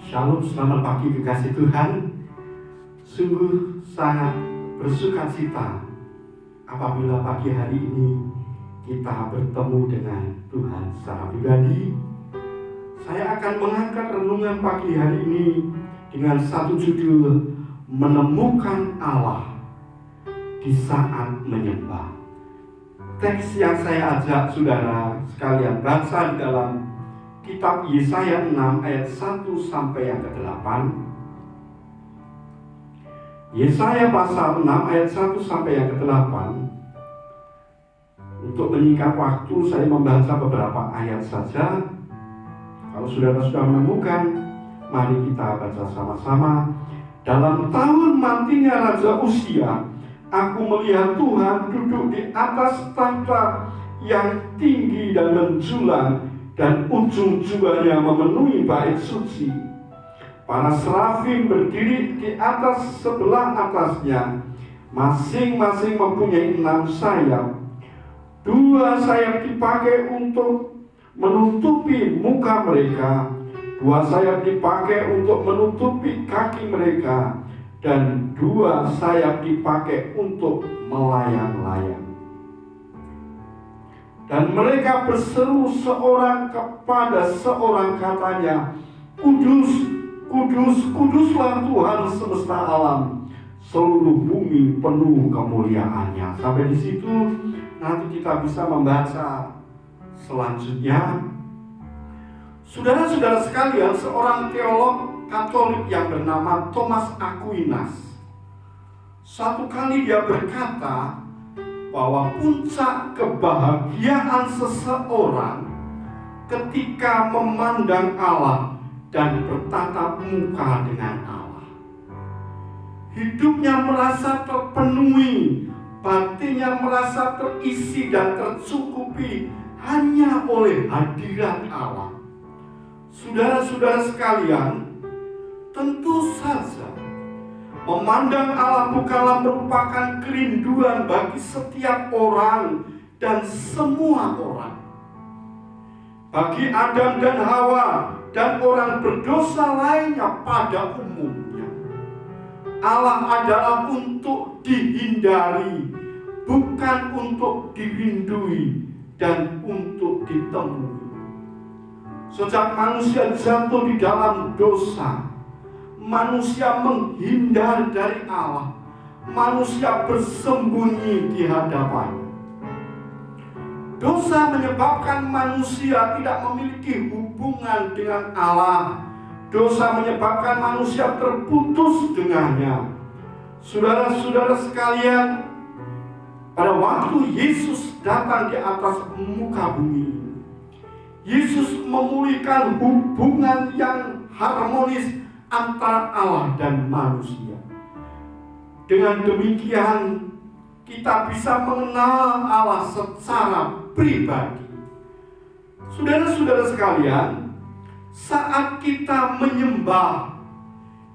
Shalom, selamat pagi kekasih Tuhan. Sungguh sangat bersukacita apabila pagi hari ini kita bertemu dengan Tuhan secara pribadi. Saya akan mengangkat renungan pagi hari ini dengan satu judul, Menemukan Allah di Saat Menyembah. Teks yang saya ajak saudara sekalian baca di dalam Kitab Yesaya 6 ayat 1 sampai yang ke-8. Yesaya pasal 6 ayat 1 sampai yang ke-8. Untuk menyingkat waktu, saya membaca beberapa ayat saja. Kalau saudara sudah menemukan, mari kita baca sama-sama. Dalam tahun matinya Raja Uzia, aku melihat Tuhan duduk di atas tahta yang tinggi dan menjulang, dan ujung jubahnya memenuhi bait suci. Para serafim berdiri di atas sebelah atasnya, masing-masing mempunyai 6 sayap. 2 sayap dipakai untuk menutupi muka mereka, 2 sayap dipakai untuk menutupi kaki mereka, dan 2 sayap dipakai untuk melayang-layang. Dan mereka berseru seorang kepada seorang, katanya, Kudus, kudus, kuduslah Tuhan semesta alam, seluruh bumi penuh kemuliaannya. Sampai di situ nanti kita bisa membaca selanjutnya. Saudara-saudara sekalian, seorang teolog Katolik yang bernama Thomas Aquinas, satu kali dia berkata bahwa puncak kebahagiaan seseorang ketika memandang Allah dan bertatap muka dengan Allah. Hidupnya merasa terpenuhi, batinnya merasa terisi dan tercukupi hanya oleh hadirat Allah. Saudara-saudara sekalian, tentu saja memandang Allah bukanlah merupakan kerinduan bagi setiap orang dan semua orang. Bagi Adam dan Hawa dan orang berdosa lainnya pada umumnya, Allah adalah untuk dihindari, bukan untuk dirindui dan untuk ditemui. Sejak manusia jatuh di dalam dosa, manusia menghindar dari Allah. Manusia bersembunyi di hadapannya. Dosa menyebabkan manusia tidak memiliki hubungan dengan Allah. Dosa menyebabkan manusia terputus dengannya. Saudara-saudara sekalian, pada waktu Yesus datang di atas muka bumi, Yesus memulihkan hubungan yang harmonis antara Allah dan manusia. Dengan demikian, kita bisa mengenal Allah secara pribadi. Saudara-saudara sekalian, saat kita menyembah,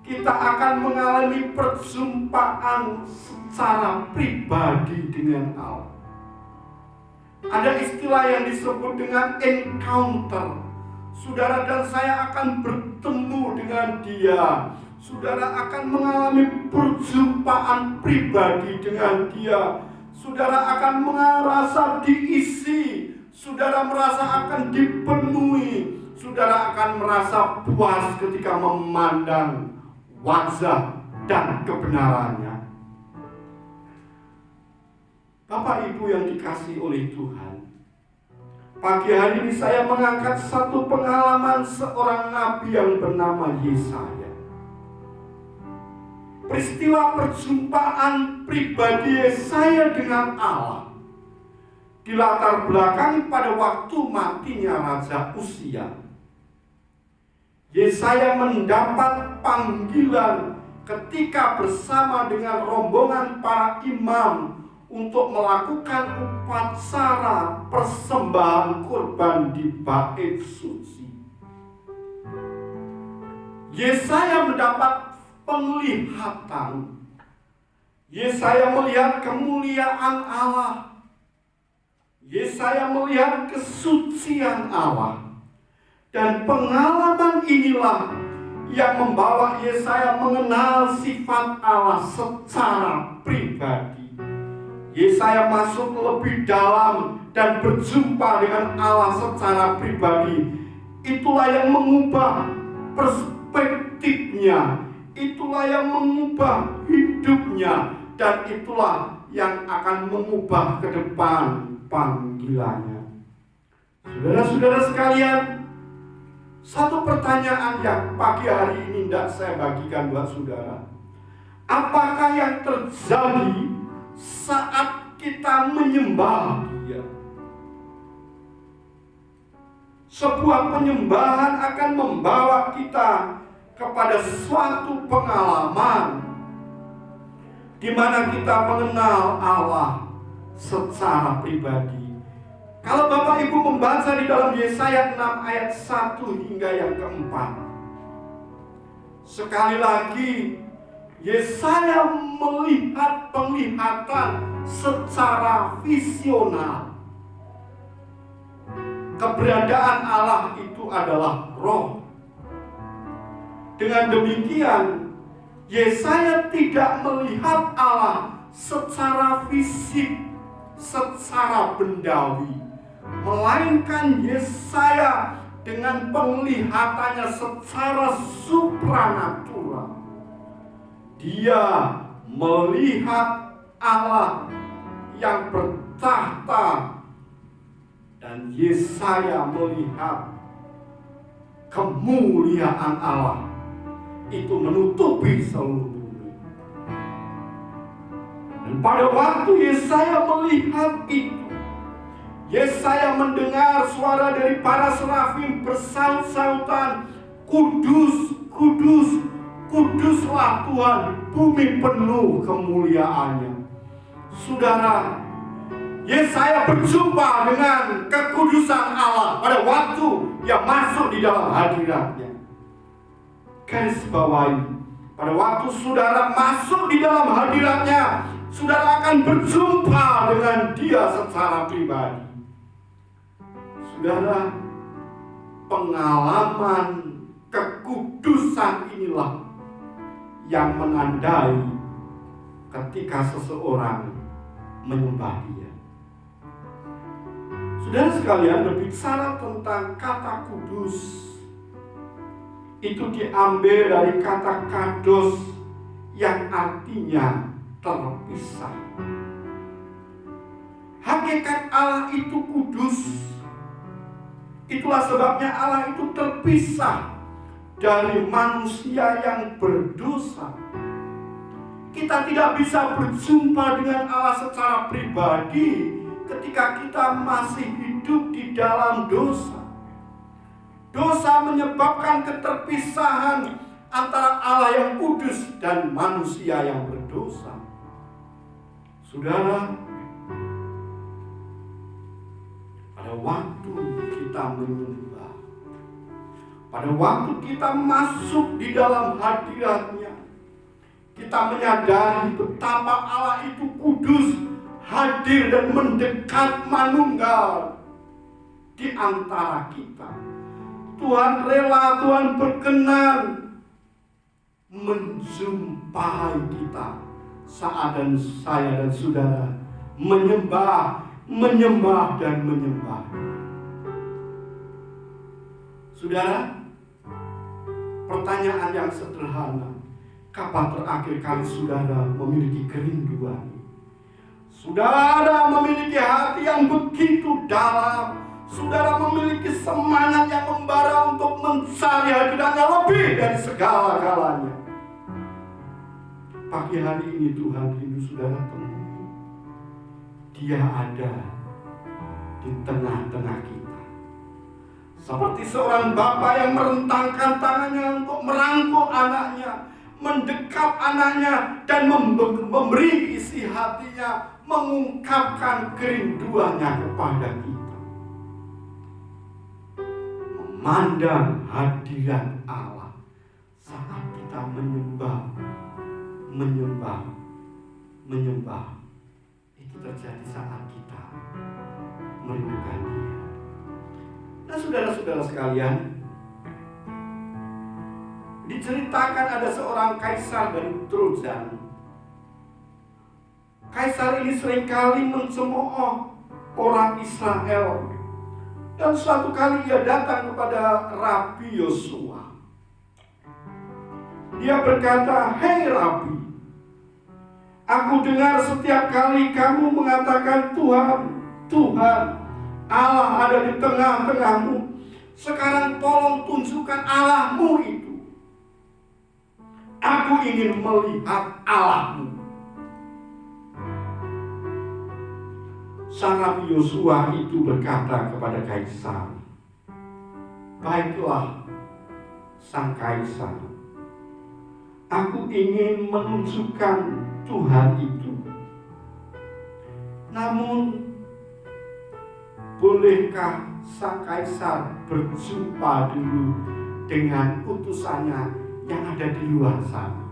kita akan mengalami perjumpaan secara pribadi dengan Allah. Ada istilah yang disebut dengan encounter. Saudara dan saya akan bertemu dengan Dia. Saudara akan mengalami perjumpaan pribadi dengan Dia. Saudara akan merasa diisi. Saudara merasa akan dipenuhi. Saudara akan merasa puas ketika memandang wajah dan kebenarannya. Bapak Ibu yang dikasihi oleh Tuhan, pagi hari ini saya mengangkat satu pengalaman seorang nabi yang bernama Yesaya. Peristiwa perjumpaan pribadi Yesaya dengan Allah dilatar belakangi pada waktu matinya Raja Uzia. Yesaya mendapat panggilan ketika bersama dengan rombongan para imam untuk melakukan upacara persembahan kurban di bait suci. Yesaya mendapat penglihatan. Yesaya melihat kemuliaan Allah. Yesaya melihat kesucian Allah. Dan pengalaman inilah yang membawa Yesaya mengenal sifat Allah secara pribadi. Yesaya masuk lebih dalam dan berjumpa dengan Allah secara pribadi. Itulah yang mengubah perspektifnya, itulah yang mengubah hidupnya, dan itulah yang akan mengubah ke depan panggilannya. Saudara-saudara sekalian, satu pertanyaan yang pagi hari ini tidak saya bagikan buat saudara. Apakah yang terjadi saat kita menyembah Dia? Sebuah penyembahan akan membawa kita kepada suatu pengalaman di mana kita mengenal Allah secara pribadi. Kalau Bapak Ibu membaca di dalam Yesaya 6 ayat 1 hingga yang keempat, sekali lagi Yesaya melihat penglihatan secara visional. Keberadaan Allah itu adalah roh. Dengan demikian, Yesaya tidak melihat Allah secara fisik, secara bendawi, melainkan Yesaya dengan penglihatannya secara supranatural. Dia melihat Allah yang bertahta, dan Yesaya melihat kemuliaan Allah itu menutupi seluruh bumi. Dan pada waktu Yesaya melihat itu, Yesaya mendengar suara dari para serafim bersaut-sautan, "Kudus, kudus, kuduslah Tuhan, bumi penuh kemuliaannya." Saudara, Yesaya berjumpa dengan kekudusan Allah pada waktu yang masuk di dalam hadiratnya. Garis bawahi, pada waktu saudara masuk di dalam hadiratnya, saudara akan berjumpa dengan Dia secara pribadi. Saudara, pengalaman kekudusan inilah yang menandai ketika seseorang menyembah Dia. Saudara sekalian, berbicara tentang kata kudus, itu diambil dari kata kados yang artinya terpisah. Hakikat Allah itu kudus. Itulah sebabnya Allah itu terpisah dari manusia yang berdosa. Kita tidak bisa berjumpa dengan Allah secara pribadi ketika kita masih hidup di dalam dosa. Dosa menyebabkan keterpisahan antara Allah yang kudus dan manusia yang berdosa. Saudara, pada waktu kita menyembah, pada waktu kita masuk di dalam hadirat-Nya, kita menyadari betapa Allah itu kudus, hadir dan mendekat manunggal di antara kita. Tuhan rela, Tuhan berkenan menjumpai kita saat dan saya dan saudara menyembah dan menyembah. Saudara, pertanyaan yang sederhana, kapan terakhir kali saudara memiliki kerinduan? Saudara memiliki hati yang begitu dalam, saudara memiliki semangat yang membara untuk mencari hadirat-Nya lebih dari segala-galanya. Pagi hari ini Tuhan rindu saudara temui. Dia ada di tengah-tengah kita. Seperti seorang bapa yang merentangkan tangannya untuk merangkul anaknya, mendekap anaknya, dan memberi isi hatinya, mengungkapkan kerinduannya kepada kita. Memandang hadirat Allah saat kita menyembah. Itu terjadi saat kita merindukan Dia. Nah, saudara-saudara sekalian, diceritakan ada seorang kaisar dari Trojan. Kaisar ini seringkali mencemooh orang Israel. Dan suatu kali ia datang kepada Rabi Yosua. Dia berkata, "Hei Rabi, aku dengar setiap kali kamu mengatakan Tuhan, Tuhan, Allah ada di tengah-tengahmu. Sekarang tolong tunjukkan Allahmu itu. Aku ingin melihat Allahmu." Sang Rabi Yosua itu berkata kepada kaisar, "Baiklah, sang kaisar, aku ingin menunjukkan Tuhan itu. Namun, bolehkah sang kaisar berjumpa dulu dengan utusannya yang ada di luar sana?"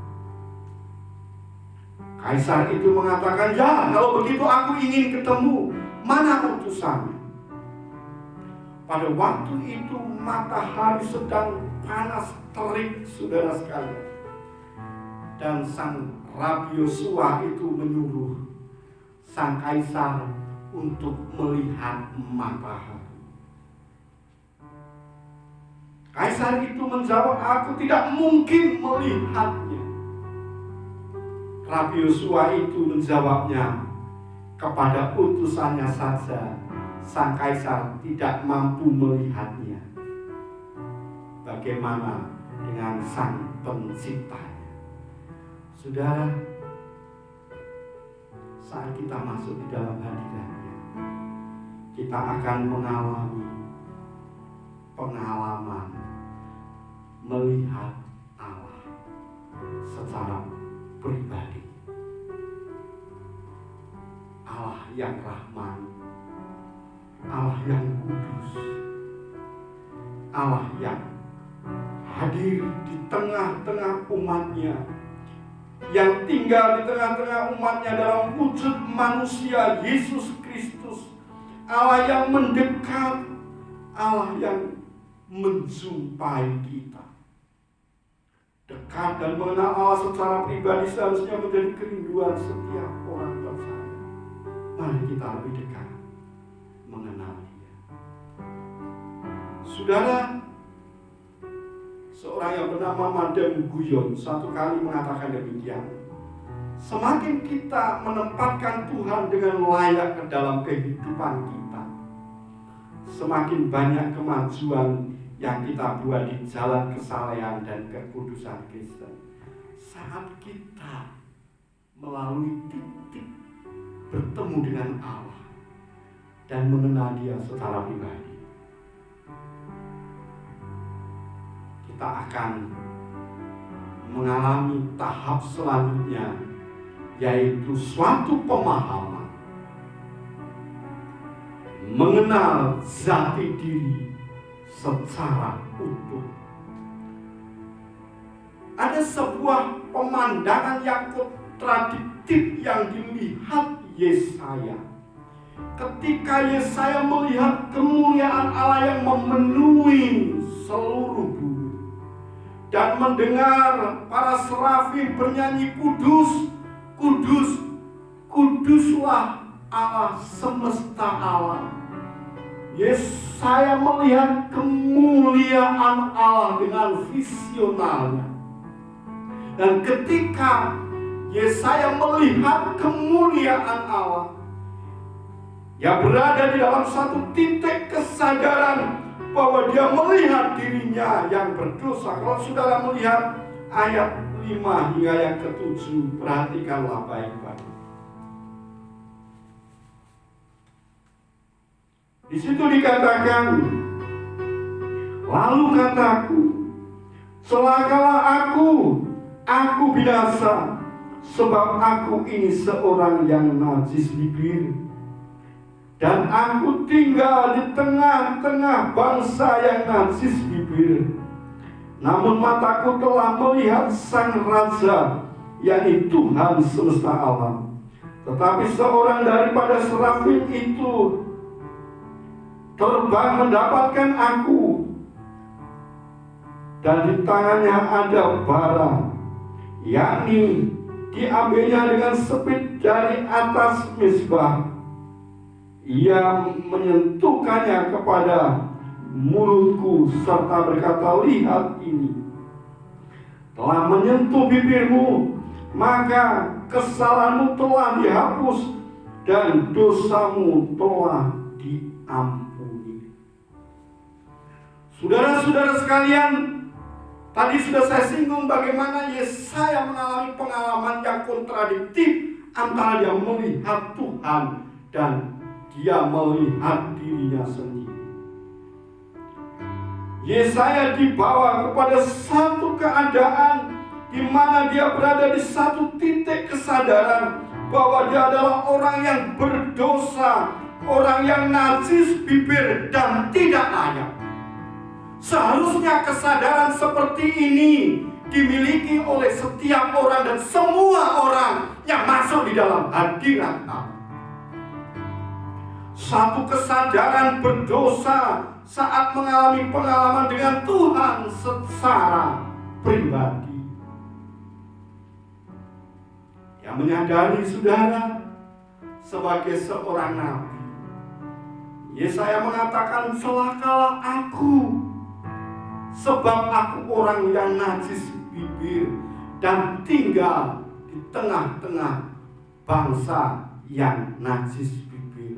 Kaisar itu mengatakan, "Ya, kalau begitu aku ingin ketemu. Mana utusannya?" Pada waktu itu matahari sedang panas terik, saudara sekalian. Dan sang Rabi Yosua itu menyuruh sang kaisar untuk melihat matahari. Kaisar itu menjawab, "Aku tidak mungkin melihatnya." Rabi Yosua itu menjawabnya, "Kepada utusannya saja sang kaisar tidak mampu melihatnya. Bagaimana dengan sang penciptanya?" Saudara, saat kita masuk di dalam hadiratnya, kita akan mengalami pengalaman melihat Allah secara pribadi. Allah yang Rahman, Allah yang kudus, Allah yang hadir di tengah-tengah umatnya, yang tinggal di tengah-tengah umatnya dalam wujud manusia Yesus Kristus. Allah yang mendekat, Allah yang menjumpai kita. Dekat dan mengenal Allah secara pribadi seharusnya menjadi kerinduan setiap orang percaya. Mari kita lebih dekat mengenal Dia. Saudara, seorang yang bernama Madame Guyon satu kali mengatakan demikian, "Semakin kita menempatkan Tuhan dengan layak ke dalam kehidupan kita, semakin banyak kemajuan yang kita buat di jalan kesalehan dan kekudusan Kristen. Saat kita melalui titik bertemu dengan Allah dan mengenal Dia secara pribadi, kita akan mengalami tahap selanjutnya, yaitu suatu pemahaman mengenal jati diri secara utuh. Ada sebuah pemandangan yang kontradiktif yang dilihat Yesaya. Ketika Yesaya melihat kemuliaan Allah yang memenuhi seluruh bumi dan mendengar para serafim bernyanyi, "Kudus, kudus, kuduslah Allah semesta alam." Yesaya melihat kemuliaan Allah dengan visionalnya. Dan ketika Yesaya melihat kemuliaan Allah, ia berada di dalam satu titik kesadaran bahwa dia melihat dirinya yang berdosa. Kalau saudara melihat ayat 5 hingga yang ke-7, perhatikanlah baik-baik. Di situ dikatakan, "Lalu kataku, celakalah aku binasa, sebab aku ini seorang yang najis bibir, dan aku tinggal di tengah-tengah bangsa yang najis bibir. Namun mataku telah melihat Sang Raja, yakni Tuhan semesta alam. Tetapi seorang daripada serafim itu terbang mendapatkan aku dan di tangannya ada bara, yakni diambilnya dengan sepit dari atas misbah. Ia menyentuhkannya kepada mulutku serta berkata, lihat, ini telah menyentuh bibirmu, maka kesalahanmu telah dihapus dan dosamu telah diampuni. Saudara-saudara sekalian, tadi sudah saya singgung bagaimana Yesaya mengalami pengalaman yang kontradiktif antara dia melihat Tuhan dan dia melihat dirinya sendiri. Yesaya dibawa kepada satu keadaan di mana dia berada di satu titik kesadaran bahwa dia adalah orang yang berdosa, orang yang najis bibir dan tidak layak. Seharusnya kesadaran seperti ini dimiliki oleh setiap orang dan semua orang yang masuk di dalam hadirat Allah. Satu kesadaran berdosa saat mengalami pengalaman dengan Tuhan secara pribadi. Yang menyadari saudara sebagai seorang nabi. Yesaya mengatakan, celakalah aku, sebab aku orang yang najis bibir dan tinggal di tengah-tengah bangsa yang najis bibir.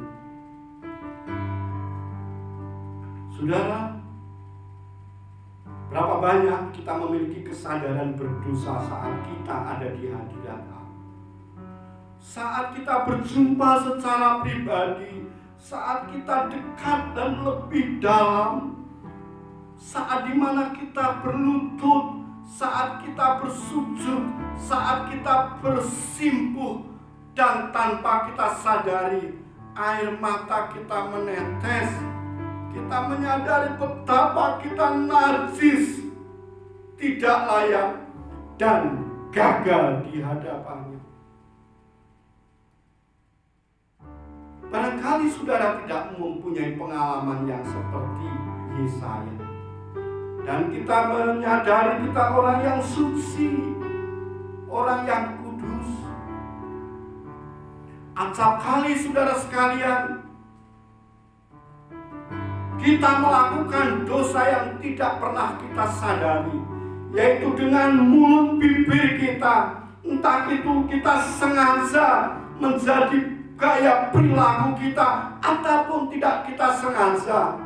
Saudara, berapa banyak kita memiliki kesadaran berdosa saat kita ada di hadirat Allah? Saat kita berjumpa secara pribadi, saat kita dekat dan lebih dalam, saat dimana kita berlutut, saat kita bersujud, saat kita bersimpuh, dan tanpa kita sadari air mata kita menetes. Kita menyadari betapa kita najis, tidak layak, dan gagal di hadapannya. Barangkali saudara tidak mempunyai pengalaman yang seperti Yesaya. Dan kita menyadari kita orang yang suci, orang yang kudus. Acap kali saudara sekalian, kita melakukan dosa yang tidak pernah kita sadari, yaitu dengan mulut bibir kita. Entah itu kita sengaja menjadi gaya perilaku kita, ataupun tidak kita sengaja,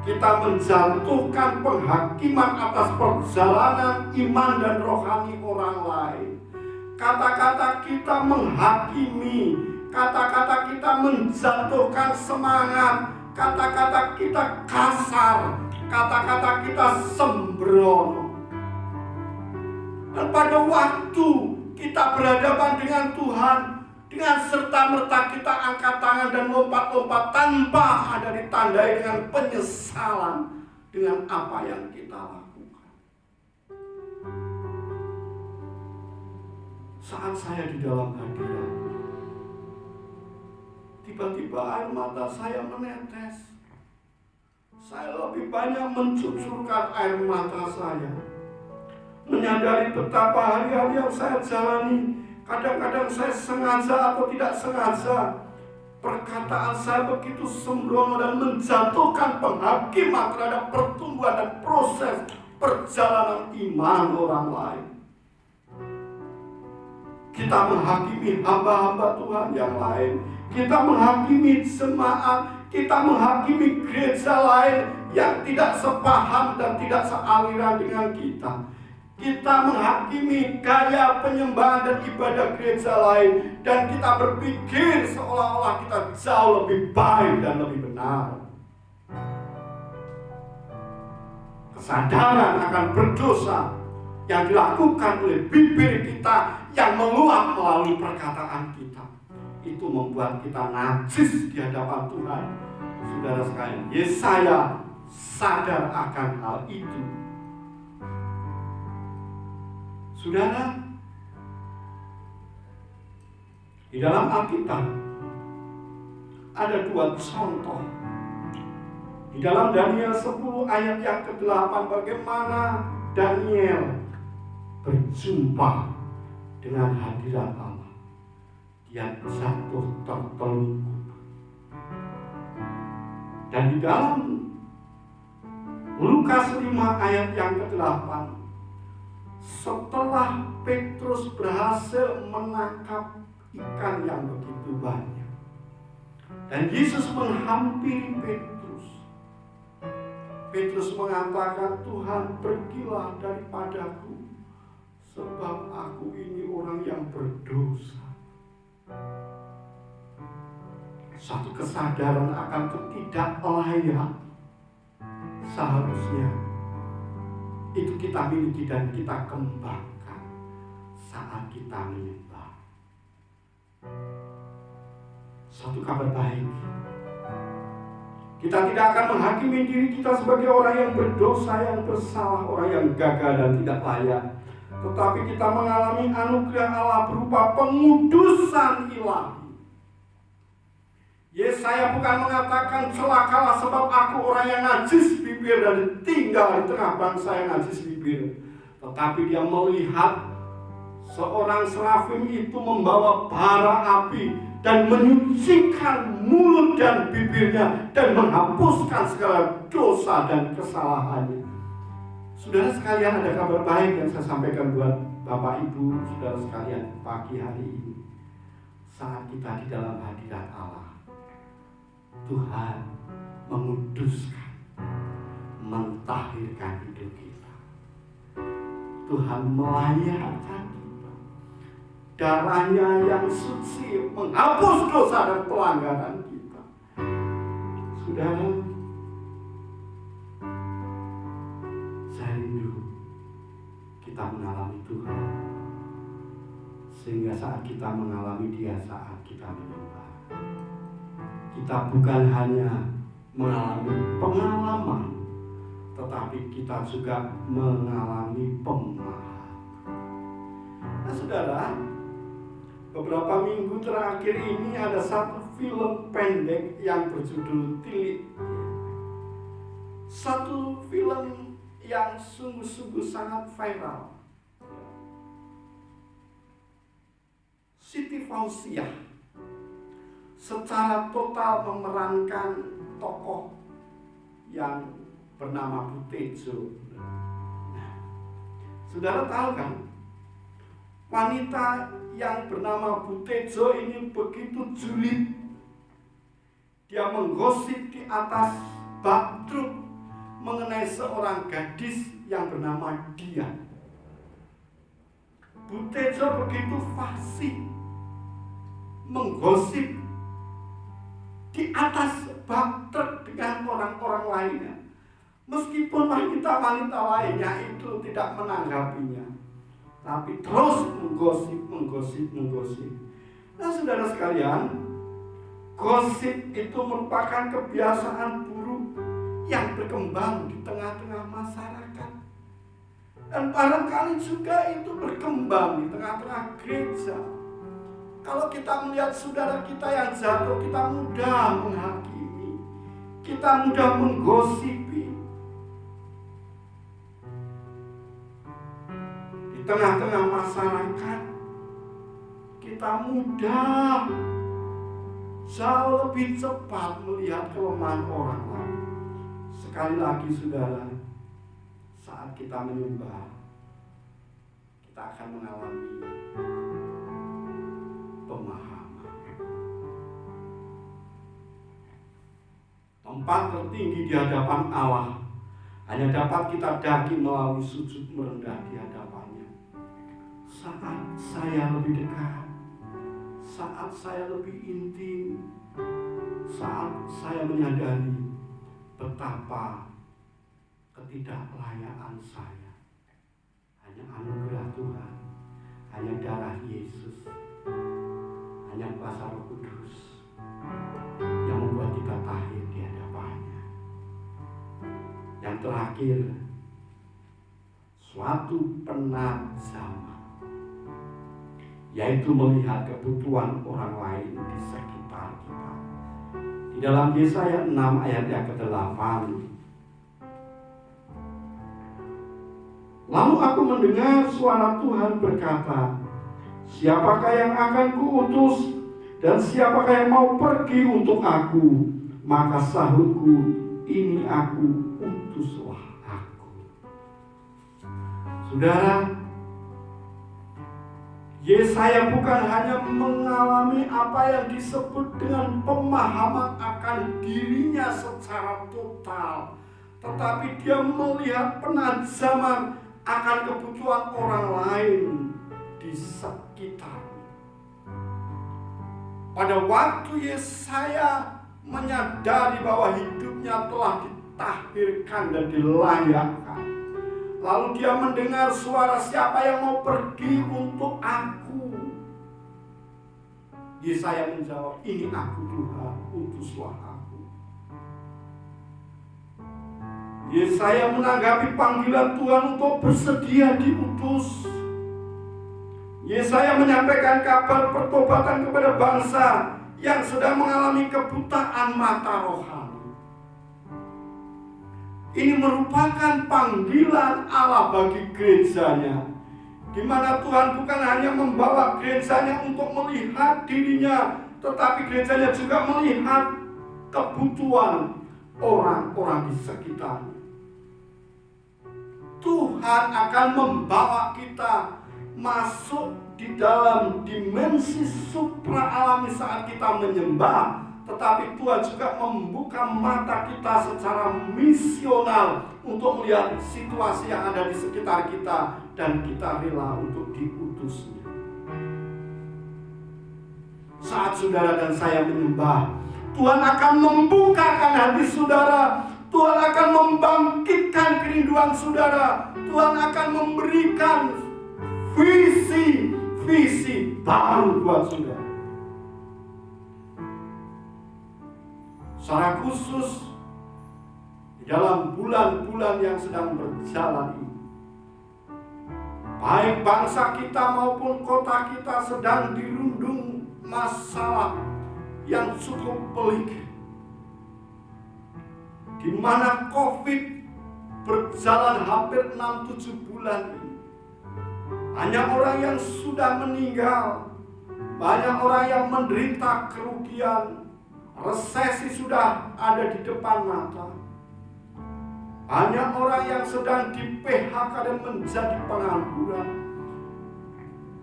kita menjatuhkan penghakiman atas perjalanan iman dan rohani orang lain. Kata-kata kita menghakimi, kata-kata kita menjatuhkan semangat, kata-kata kita kasar, kata-kata kita sembrono. Dan pada waktu kita berhadapan dengan Tuhan, dengan serta-merta kita angkat tangan dan lompat-lompat tanpa ada ditandai dengan penyesalan dengan apa yang kita lakukan. Saat saya di dalam hadirat, tiba-tiba air mata saya menetes. Saya lebih banyak mencucurkan air mata saya, menyadari betapa hari-hari yang saya jalani. Kadang-kadang saya sengaja atau tidak sengaja, perkataan saya begitu sembrono dan menjatuhkan penghakiman terhadap pertumbuhan dan proses perjalanan iman orang lain. Kita menghakimi hamba-hamba Tuhan yang lain, kita menghakimi jemaat, kita menghakimi gereja lain yang tidak sepaham dan tidak sealiran dengan kita. Kita menghakimi gaya penyembahan dan ibadah gereja lain, dan kita berpikir seolah-olah kita jauh lebih baik dan lebih benar. Kesadaran akan berdosa yang dilakukan oleh bibir kita yang meluap melalui perkataan kita, itu membuat kita najis di hadapan Tuhan. Saudara sekalian, Yesaya sadar akan hal itu. Saudara, di dalam Alkitab ada dua contoh di Di dalam Daniel 10 ayat yang ke-8, bagaimana Daniel berjumpa dengan hadirat Allah. Dia jatuh tertelungkup. Dan di dalam Lukas 5 ayat yang ke-8, setelah Petrus berhasil menangkap ikan yang begitu banyak, dan Yesus menghampiri Petrus mengatakan, Tuhan, pergilah daripadaku, sebab aku ini orang yang berdosa. Satu kesadaran akan ketidaklayak seharusnya itu kita miliki dan kita kembangkan saat kita menyembah. Satu kabar baik, kita tidak akan menghakimi diri kita sebagai orang yang berdosa, yang bersalah, orang yang gagal dan tidak layak. Tetapi kita mengalami anugerah Allah berupa pengudusan ilahi. Yesaya bukan mengatakan celakalah sebab aku orang yang najis bibir dan tinggal di tengah bangsa yang najis bibir. Tetapi dia melihat seorang serafim itu membawa bara api dan menyucikan mulut dan bibirnya dan menghapuskan segala dosa dan kesalahannya. Saudara sekalian, ada kabar baik yang saya sampaikan buat Bapak Ibu, saudara sekalian, pagi hari ini. Saat kita di dalam hadirat Allah, Tuhan menguduskan, mentahirkan hidup kita. Tuhan melayakkan kita. Darahnya yang suci menghapus dosa dan pelanggaran kita. Saudara, saya rindu kita mengalami Tuhan, sehingga saat kita mengalami Dia, saat kita menyembah, kita bukan hanya mengalami pengalaman, tetapi kita juga mengalami pemahaman. Nah saudara, beberapa minggu terakhir ini ada satu film pendek yang berjudul Tilik. Satu film yang sungguh-sungguh sangat viral. Siti Fauziah secara total memerankan tokoh yang bernama Butejo. Nah, saudara tahu kan, wanita yang bernama Butejo ini begitu julid. Dia menggosip di atas bak truk mengenai seorang gadis yang bernama Dian. Butejo begitu fasih menggosip di atas bak truk dengan orang-orang lainnya, meskipun wanita-wanita lainnya itu tidak menanggapinya, tapi terus menggosip. Nah saudara sekalian, gosip itu merupakan kebiasaan buruk yang berkembang di tengah-tengah masyarakat. Dan barangkali juga itu berkembang di tengah-tengah gereja. Kalau kita melihat saudara kita yang jatuh, kita mudah menghakimi, kita mudah menggosipi. Di tengah-tengah masyarakat, kita mudah jauh lebih cepat melihat kelemahan orang lain. Sekali lagi saudara, saat kita menyembah, kita akan mengalami pemahaman. Tempat tertinggi di hadapan Allah hanya dapat kita daki melalui sujud merendah di hadapannya. Saat saya lebih dekat, saat saya lebih intim, saat saya menyadari betapa ketidaklayaan saya, hanya anugerah Tuhan, hanya darah Yesus, hanya kuasa Roh Kudus yang membuat kita tahir di hadapannya. Yang terakhir, suatu penajaman, yaitu melihat kebutuhan orang lain di sekitar kita. Di Di dalam Yesaya 6 ayat yang ke-8. Lalu aku mendengar suara Tuhan berkata, siapakah yang akan kuutus dan siapakah yang mau pergi untuk aku? Maka sahutku, ini aku, utuslah aku. Saudara, Yesaya bukan hanya mengalami apa yang disebut dengan pemahaman akan dirinya secara total, tetapi dia melihat penajaman akan kebutuhan orang lain di sekitar. Pada waktu Yesaya menyadari bahwa hidupnya telah ditahbirkan dan dilayakkan, lalu dia mendengar suara, siapa yang mau pergi untuk aku? Yesaya menjawab, ini aku Tuhan, utuslah aku. Yesaya menanggapi panggilan Tuhan untuk bersedia diutus. Yesaya menyampaikan kabar pertobatan kepada bangsa yang sedang mengalami kebutaan mata rohani. Ini merupakan panggilan Allah bagi gerejanya, di mana Tuhan bukan hanya membawa gerejanya untuk melihat dirinya, tetapi gerejanya juga melihat kebutuhan orang-orang di sekitarnya. Tuhan akan membawa kita masuk di dalam dimensi supra alami saat kita menyembah, tetapi Tuhan juga membuka mata kita secara misional untuk melihat situasi yang ada di sekitar kita dan kita rela untuk diutusnya. Saat saudara dan saya menyembah, Tuhan akan membukakan hati saudara, Tuhan akan membangkitkan kerinduan saudara, Tuhan akan memberikan visi baru buat saudara. Secara khusus di dalam bulan-bulan yang sedang berjalan ini, baik bangsa kita maupun kota kita sedang dirundung masalah yang cukup pelik, di mana COVID berjalan hampir 6-7 bulan ini. Banyak orang yang sudah meninggal, banyak orang yang menderita kerugian, resesi sudah ada di depan mata. Banyak orang yang sedang di PHK dan menjadi pengangguran.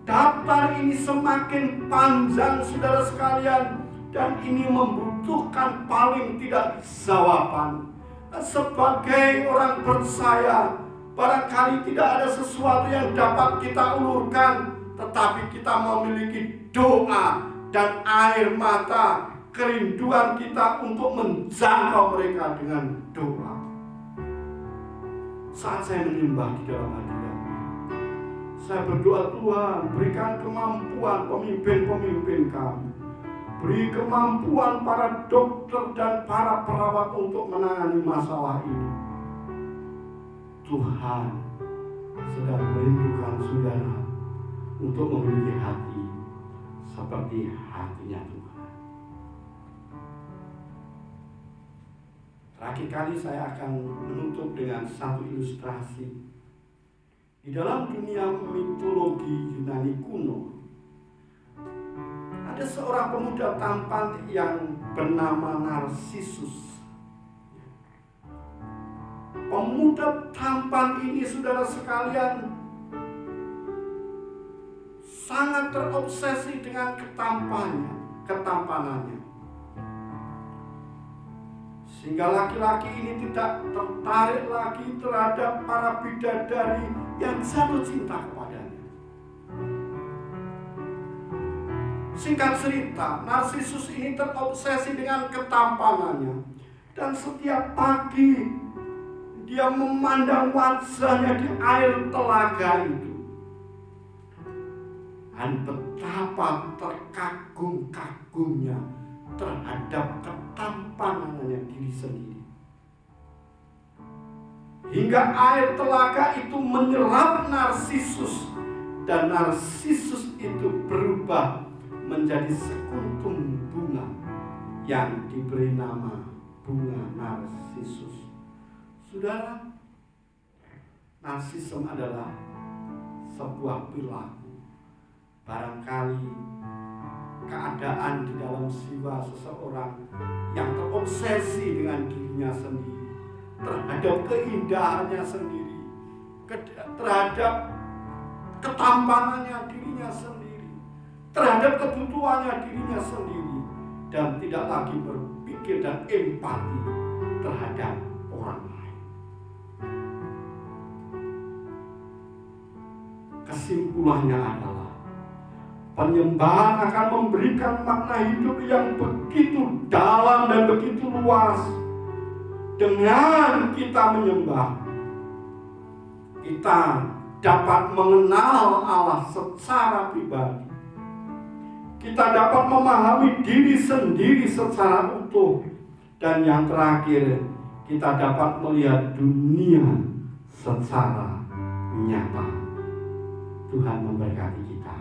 Daftar ini semakin panjang saudara sekalian, dan ini membutuhkan paling tidak jawaban. Sebagai orang percaya, barangkali tidak ada sesuatu yang dapat kita ulurkan, tetapi kita memiliki doa dan air mata, kerinduan kita untuk menjangkau mereka dengan doa. Saat saya menyembah di dalam hadirat, saya berdoa, Tuhan berikan kemampuan pemimpin-pemimpin kami, beri kemampuan para dokter dan para perawat untuk menangani masalah ini. Tuhan sedang merindukan saudara untuk memiliki hati seperti hatinya Tuhan. Terakhir kali saya akan menutup dengan satu ilustrasi. Di dalam dunia mitologi Yunani kuno, ada seorang pemuda tampan yang bernama Narsisus. Pemuda tampan ini, saudara sekalian, sangat terobsesi dengan ketampanannya. Sehingga laki-laki ini tidak tertarik lagi terhadap para bidadari yang jatuh cinta kepadanya. Singkat cerita, Narsisus ini terobsesi dengan ketampanannya, dan setiap pagi dia memandang wajahnya di air telaga itu, dan betapa terkagum-kagumnya terhadap ketampanannya diri sendiri. Hingga air telaga itu menyerap Narsisus, dan Narsisus itu berubah menjadi sekuntum bunga yang diberi nama bunga narsisus. Saudara, narsisme adalah sebuah perilaku. Barangkali keadaan di dalam jiwa seseorang yang terobsesi dengan dirinya sendiri, terhadap keindahannya sendiri, terhadap ketampanannya dirinya sendiri, terhadap kebutuhannya dirinya sendiri, dan tidak lagi berpikir dan empati terhadap orang lain. Kesimpulannya adalah penyembahan akan memberikan makna hidup yang begitu dalam dan begitu luas. Dengan kita menyembah, kita dapat mengenal Allah secara pribadi. Kita dapat memahami diri sendiri secara utuh. Dan yang terakhir, kita dapat melihat dunia secara nyata. Tuhan memberkati kita.